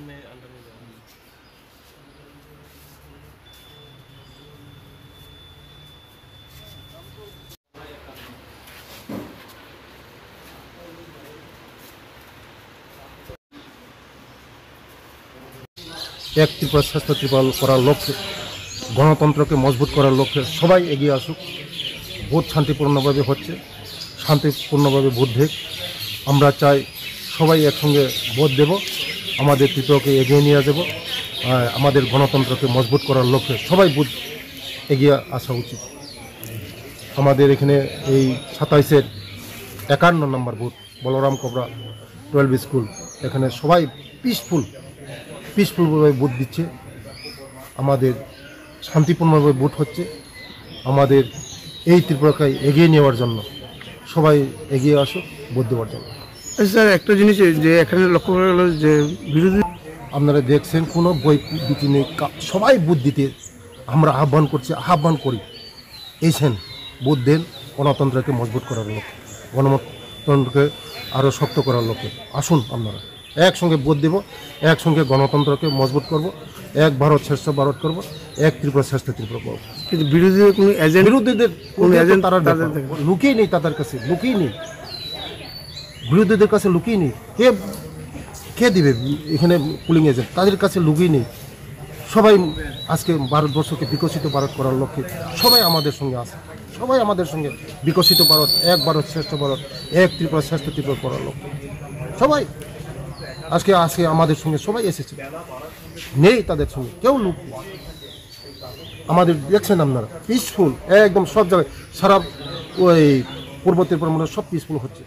में अंडर में এক ত্রিপুরা শ্রেষ্ঠ ত্রিপুরা করার লক্ষ্যে গণতন্ত্রকে মজবুত করার লক্ষ্যে সবাই এগিয়ে আসুক। ভোট শান্তিপূর্ণভাবে হচ্ছে, শান্তিপূর্ণভাবে ভোট দেখ। আমরা চাই সবাই একসঙ্গে ভোট দেব, আমাদের ত্রিপুরাকে এগিয়ে নিয়ে যাব। আমাদের গণতন্ত্রকে মজবুত করার লক্ষ্যে সবাই ভোট এগিয়ে আসা উচিত। আমাদের এখানে এই 27-এর 51 নম্বর বুথ বলরাম কবরা 12 স্কুল, এখানে সবাই পিসফুলভাবে ভোট দিচ্ছে। আমাদের শান্তিপূর্ণভাবে ভোট হচ্ছে। আমাদের এই ত্রিপুরাকে এগিয়ে নেওয়ার জন্য সবাই এগিয়ে আসুক ভোট দেওয়ার জন্য। স্যার, একটা জিনিস যে এখানে লক্ষ্য করা গেল যে বিরোধী আপনারা দেখছেন কোনো বই দিতে নেই, সবাই ভোট দিতে আমরা আহ্বান করি। এইছেন ভোট দেন, গণতন্ত্রকে মজবুত করার লক্ষ্যে, গণতন্ত্রকে আরও শক্ত করার লক্ষ্যে আসুন। আপনারা একসঙ্গে ভোট দেব, একসঙ্গে গণতন্ত্রকে মজবুত করব, এক ভারত শ্রেষ্ঠ ভারত করব, এক ত্রিপুরা শ্রেষ্ঠ ত্রিপুরা করব। কিন্তু বিরোধীদের কোনো এজেন্ট বিরোধীদের তারা লুকিয়ে নেই, তাদের কাছে লুকিয়ে নেই, বিরোধীদের কাছে লুকিয়ে নেই। কে দিবে এখানে পুলিং এজেন্ট? তাদের কাছে লুকিয়ে নেই। সবাই আজকে ভারতবর্ষকে বিকশিত ভারত করার লক্ষ্যে সবাই আমাদের সঙ্গে আছে, সবাই আমাদের সঙ্গে বিকশিত ভারত, এক ভারত শ্রেষ্ঠ ভারত, এক ত্রিপুরা শ্রেষ্ঠ ত্রিপুরা করার লক্ষ্যে সবাই আজকে আমাদের সঙ্গে সবাই এসেছে, নেই তাদের সঙ্গে কেউ লুক। আমাদের দেখছেন আপনারা পিসফুল, একদম সব জায়গায় সারা ওই পূর্ব ত্রিপুরা সব পিসফুল হচ্ছে।